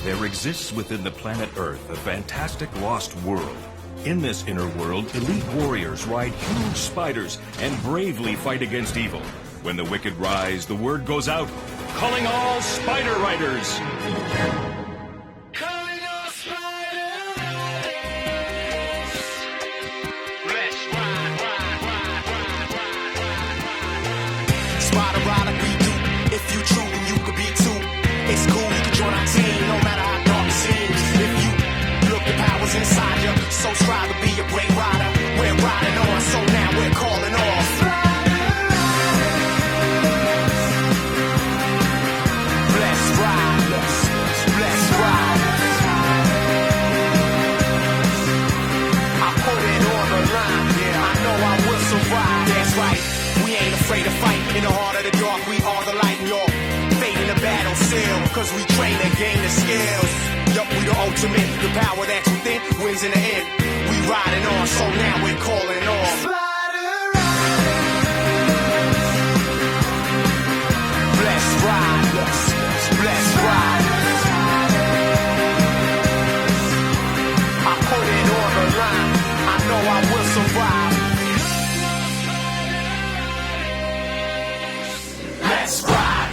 There exists within the planet Earth a fantastic lost world. In this inner world, elite warriors ride huge spiders and bravely fight against evil. When the wicked rise, the word goes out, calling all spider riders. Calling all spider riders. Let's ride, ride, ride, ride, ride, ride. Spider rider be you. If you true, you could be too. It's cool, you can join our team, no matter how dark it seems. If you look, the power's inside you, so strive to be a great rider. We're riding on, so now we're calling off. Let's ride, let's ride. I put it on the line, yeah, I know I will survive. That's right, we ain't afraid to fight. In the heart of the dark, we are the light, y'all. Fading the battle still, cause we train and gain the skills. Yup, we the ultimate, the power that's within wins in the end. We riding on, so now we're calling off. Let's ride, let's ride. I put it on the line, I know I will survive. Let's ride.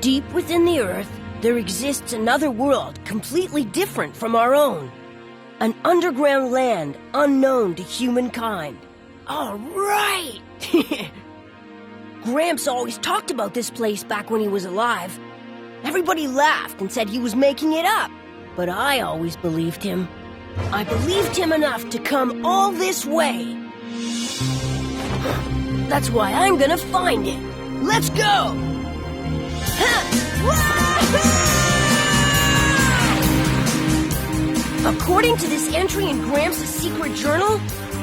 Deep within the Earth, there exists another world completely different from our own. An underground land unknown to humankind. All right! Gramps always talked about this place back when he was alive. Everybody laughed and said he was making it up, but I always believed him. I believed him enough to come all this way. That's why I'm gonna find it. Let's go! According to this entry in Gramps' secret journal,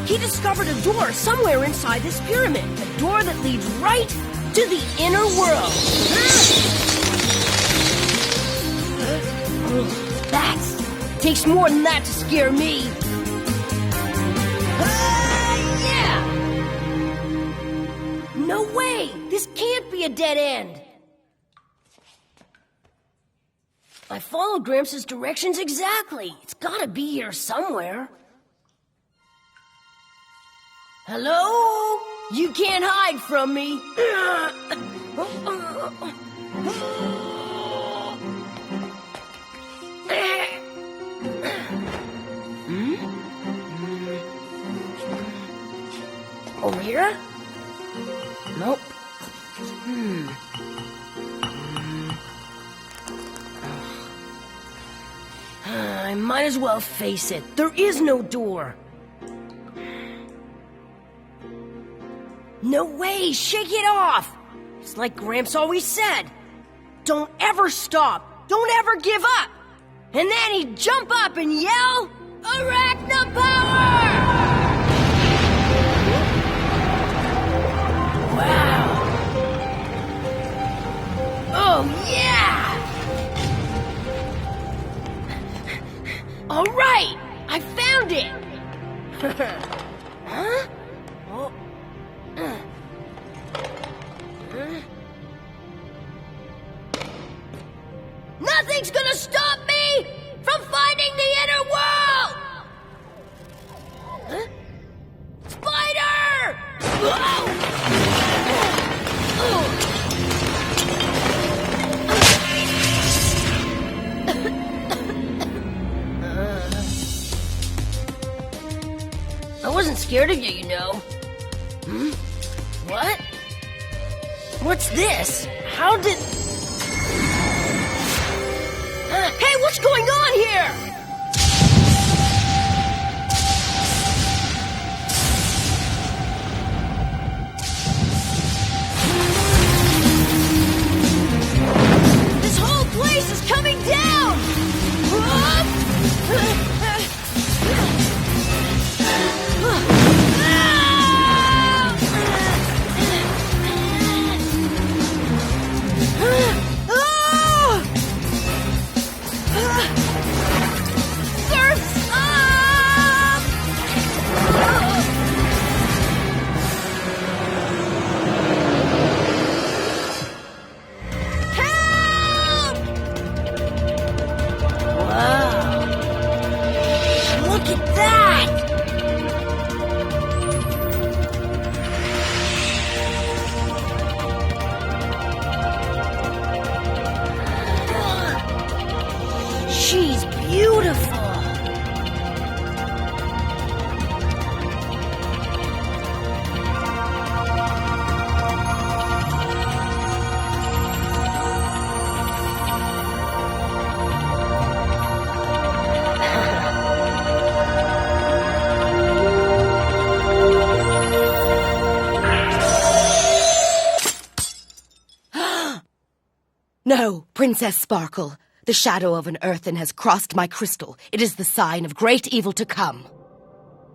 he discovered a door somewhere inside this pyramid. A door that leads right to the inner world. Takes more than that to scare me. Yeah! No way! This can't be a dead end. I followed Gramps' directions exactly. It's gotta be here somewhere. Hello? You can't hide from me. Over here? Nope. I might as well face it. There is no door. No way! Shake it off! It's like Gramps always said. Don't ever stop. Don't ever give up. And then he'd jump up and yell, "Arachno power!" Wow. Oh, yeah! All right! I found it! Huh? Oh. Nothing's gonna stop me from finding the inner world! Huh? Spider! Whoa! I wasn't scared of you, you know. What? What's this? How did... Hey, what's going on here? This whole place is coming down! No, Princess Sparkle. The shadow of an earthen has crossed my crystal. It is the sign of great evil to come.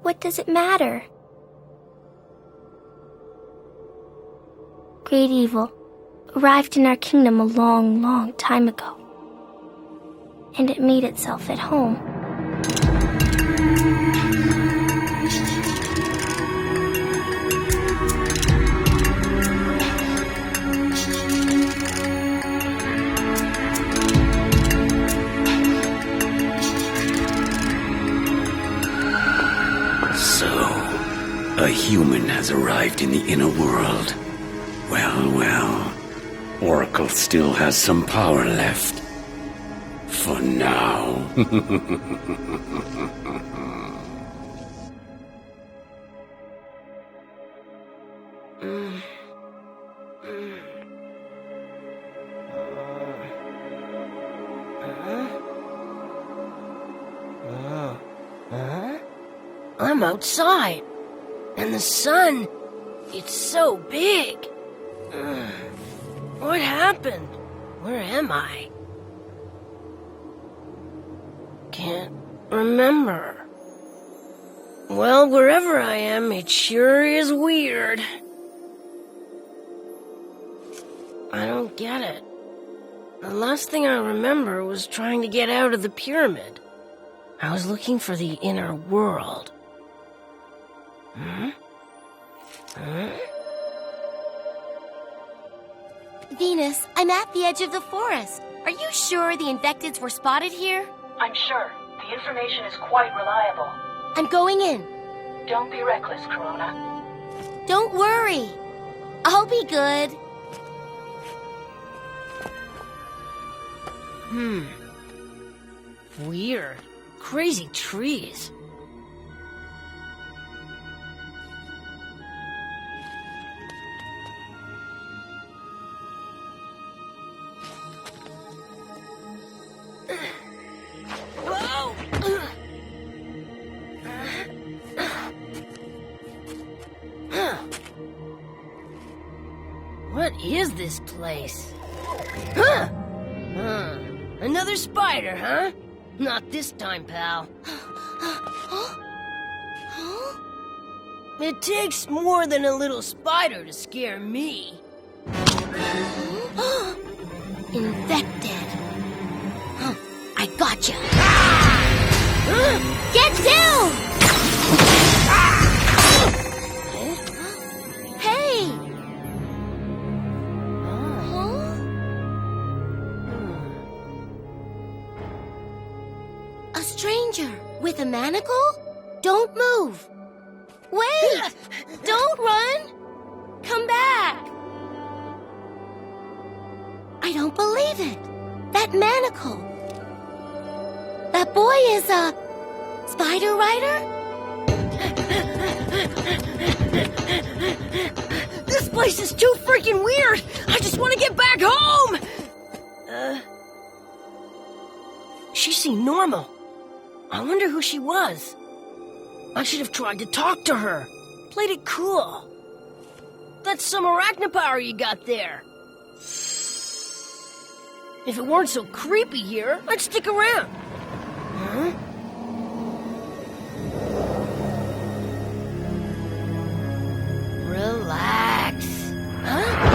What does it matter? Great evil arrived in our kingdom a long, long time ago. And it made itself at home. So, a human has arrived in the inner world. Well, Oracle still has some power left. For now. I'm outside. And the sun, it's so big. What happened? Where am I? Can't remember. Well, wherever I am, it sure is weird. I don't get it. The last thing I remember was trying to get out of the pyramid. I was looking for the inner world. Venus, I'm at the edge of the forest. Are you sure the Invectids were spotted here? I'm sure. The information is quite reliable. I'm going in. Don't be reckless, Corona. Don't worry. I'll be good. Weird. Crazy trees. What is this place? Another spider, huh? Not this time, pal. It takes more than a little spider to scare me. Infected. I gotcha. Get down! Hey! A stranger with a manacle? Don't move. Wait! Don't run! Come back! I don't believe it. That manacle. That boy is a spider rider? This place is too freaking weird! I just want to get back home! She seemed normal. I wonder who she was. I should have tried to talk to her. Played it cool. That's some arachno power you got there. If it weren't so creepy here, I'd stick around. Huh? Relax. Huh?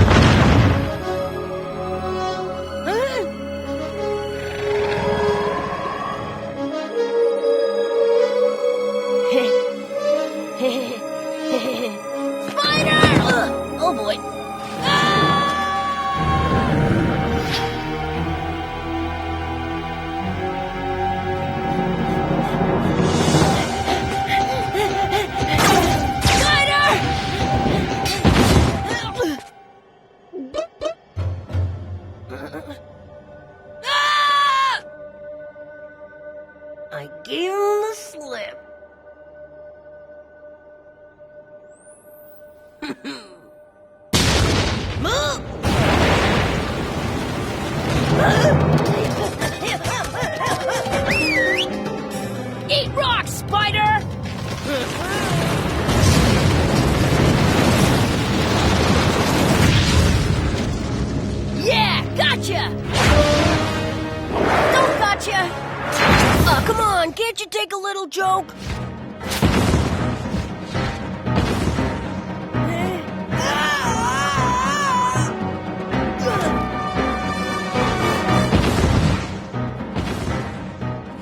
Spider! Oh boy. I gave him the slip. Move! Eat rocks, spider! Yeah, gotcha! joke?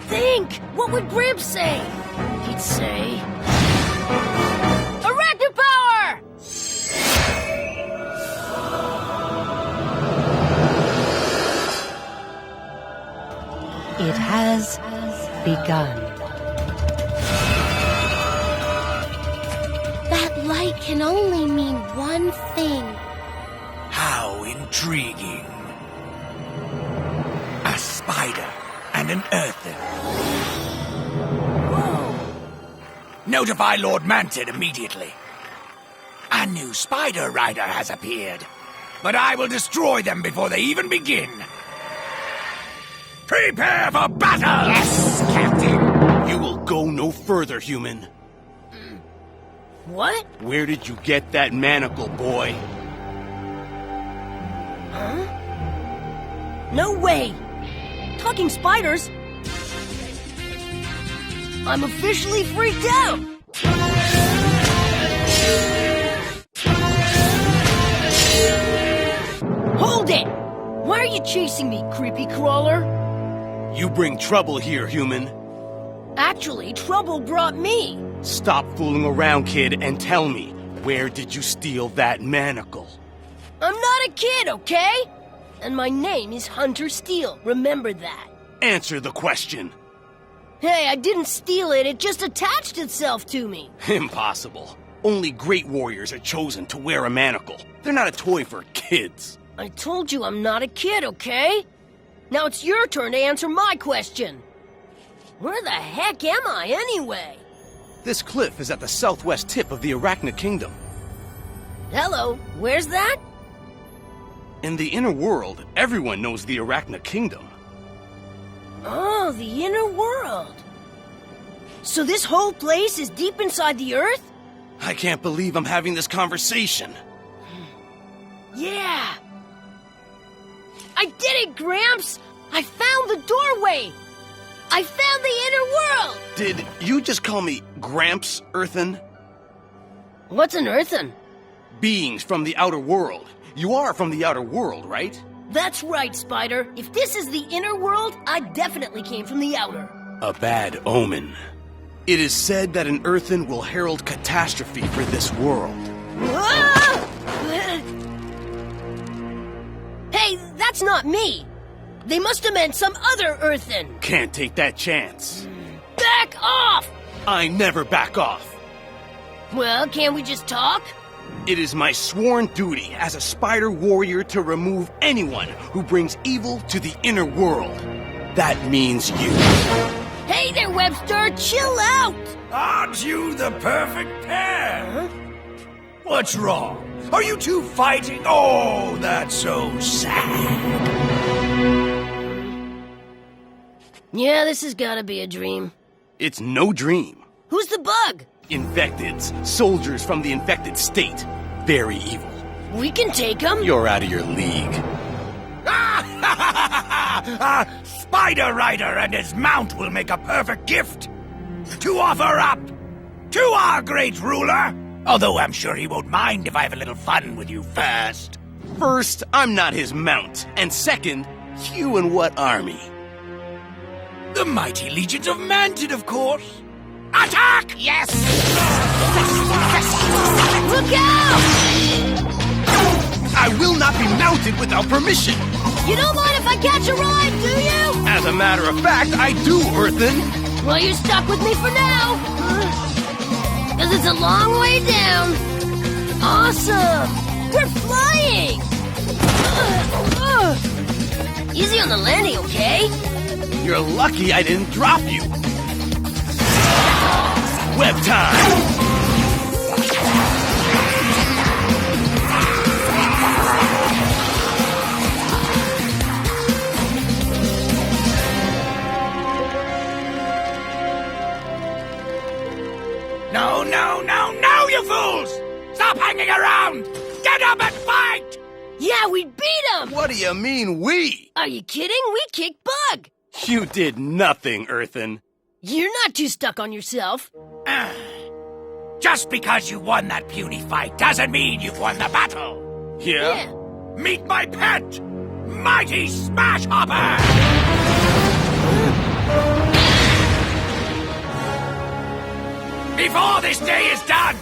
Think! What would Grimp say? He'd say... Arachnid power! It has begun. That light can only mean one thing. How intriguing. A spider and an earthen. Notify Lord Mantid immediately. A new spider rider has appeared, but I will destroy them before they even begin. Prepare for battle! Yes, Captain! You will go no further, human. What? Where did you get that manacle, boy? No way! Talking spiders? I'm officially freaked out! Hold it! Why are you chasing me, creepy crawler? You bring trouble here, human. Actually, trouble brought me. Stop fooling around, kid, and tell me, where did you steal that manacle? I'm not a kid, okay? And my name is Hunter Steele, remember that. Answer the question. Hey, I didn't steal it, it just attached itself to me. Impossible. Only great warriors are chosen to wear a manacle. They're not a toy for kids. I told you I'm not a kid, okay? Now it's your turn to answer my question. Where the heck am I, anyway? This cliff is at the southwest tip of the Arachnid Kingdom. Hello, where's that? In the inner world, everyone knows the Arachnid Kingdom. Oh, the inner world. So this whole place is deep inside the earth? I can't believe I'm having this conversation. Yeah. I did it, Gramps! I found the doorway! I found the inner world! Did you just call me Gramps, Earthen? What's an earthen? Beings from the outer world. You are from the outer world, right? That's right, Spider. If this is the inner world, I definitely came from the outer. A bad omen. It is said that an earthen will herald catastrophe for this world. Ah! Hey, that's not me. They must have meant some other earthen. Can't take that chance. Back off! I never back off. Well, can't we just talk? It is my sworn duty as a spider warrior to remove anyone who brings evil to the inner world. That means you. Hey there, Webster, chill out! Aren't you the perfect pair? What's wrong? Are you two fighting? Oh, that's so sad. Yeah, this has gotta be a dream. It's no dream. Who's the bug? Infectids, soldiers from the infected state. Very evil. We can take him. You're out of your league. Spider Rider and his mount will make a perfect gift to offer up to our great ruler. Although I'm sure he won't mind if I have a little fun with you first. First, I'm not his mount. And second, you and what army? The mighty legions of Mantid, of course. Attack! Yes! Look out! I will not be mounted without permission. You don't mind if I catch a ride, do you? As a matter of fact, I do, Earthen. Well, you're stuck with me for now. Because it's a long way down. Awesome! We're flying! Easy on the landing, okay? You're lucky I didn't drop you. Web time! No, no, no, no, you fools! Stop hanging around! Get up and fight! Yeah, we beat him! What do you mean, we? Are you kidding? We kicked Bug! You did nothing, Earthen. You're not too stuck on yourself. Just because you won that puny fight doesn't mean you've won the battle. Yeah? Meet my pet, Mighty Smash Hopper! Before this day is done,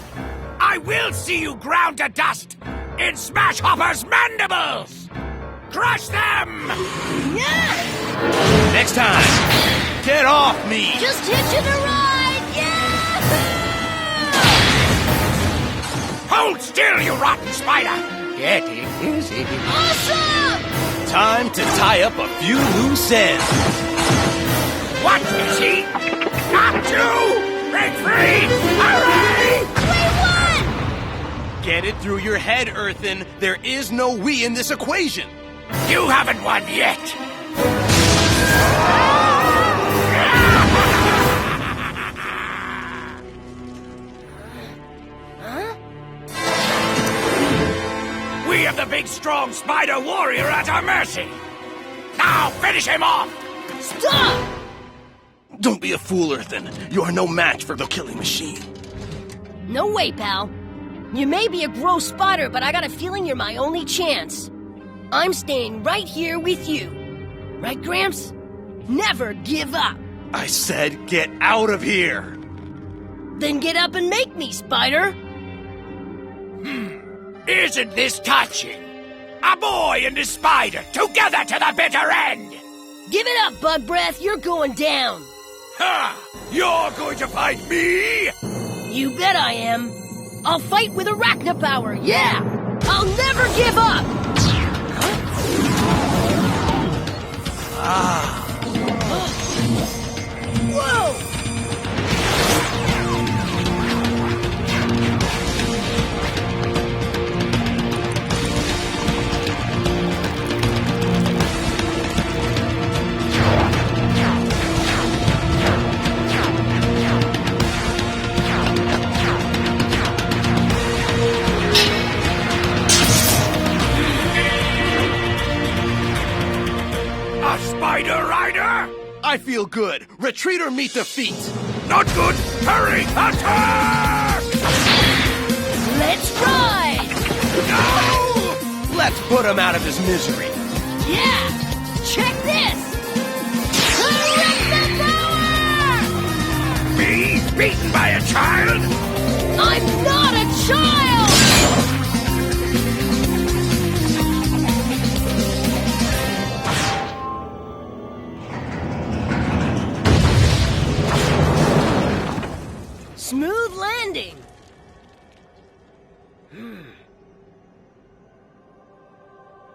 I will see you ground to dust in Smash Hopper's mandibles! Crush them! Yeah! Next time, get off me! Just hitching a ride! Yeah! Hold still, you rotten spider! Getting dizzy. Awesome! Time to tie up a few loose ends. What is he? Not two! Break free! Hurry! We won! Get it through your head, Earthen. There is no we in this equation. You haven't won yet! We have the big, strong spider warrior at our mercy! Now finish him off! Stop! Don't be a fool, Earthen. You are no match for the killing machine. No way, pal. You may be a gross spider, but I got a feeling you're my only chance. I'm staying right here with you. Right, Gramps? Never give up. I said get out of here. Then get up and make me, Spider. Isn't this touching? A boy and a spider together to the bitter end! Give it up, Bug Breath. You're going down. Ha! You're going to fight me? You bet I am. I'll fight with arachna power, yeah! I'll never give up! Whoa! A spider rider? I feel good. Retreat or meet defeat. Not good! Hurry! Attack! Let's ride! No! Let's put him out of his misery. Yeah! Check this! Arachna power! Me? Beaten by a child? I'm not a child! Smooth landing.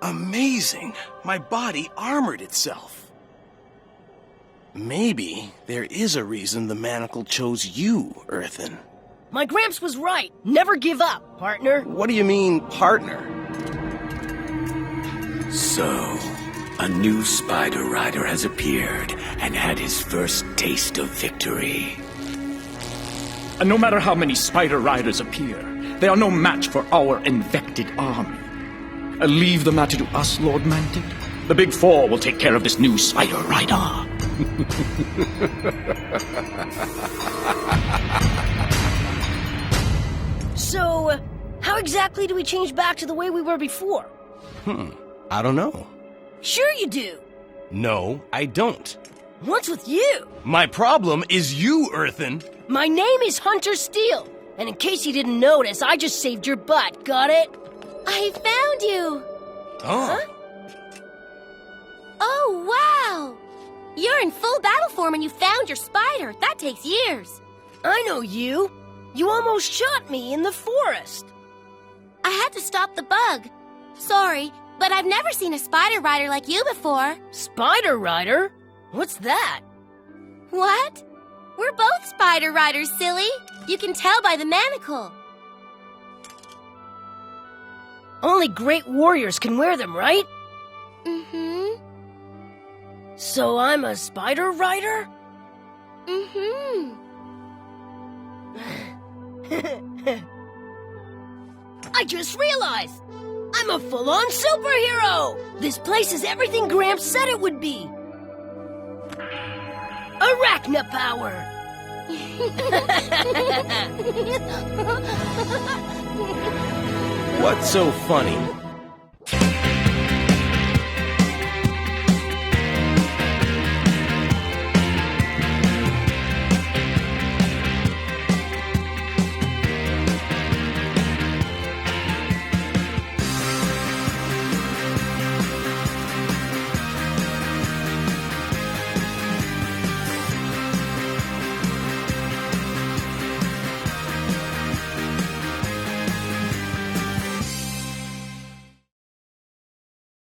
Amazing. My body armored itself. Maybe there is a reason the manacle chose you, Earthen. My Gramps was right. Never give up, partner. What do you mean, partner? So, a new spider rider has appeared and had his first taste of victory. And no matter how many spider riders appear, they are no match for our Invectid army. Leave the matter to us, Lord Mantid. The Big Four will take care of this new spider rider. So, how exactly do we change back to the way we were before? I don't know. Sure you do. No, I don't. What's with you? My problem is you, Earthen. My name is Hunter Steele, and in case you didn't notice, I just saved your butt, got it? I found you! Oh. Oh, wow! You're in full battle form and you found your spider. That takes years. I know you. You almost shot me in the forest. I had to stop the bug. Sorry, but I've never seen a spider rider like you before. Spider Rider? What's that? What? We're both spider riders, silly. You can tell by the manacle. Only great warriors can wear them, right? Mm-hmm. So I'm a spider rider? Mm-hmm. I just realized! I'm a full-on superhero! This place is everything Gramps said it would be! Arachna power! What's so funny?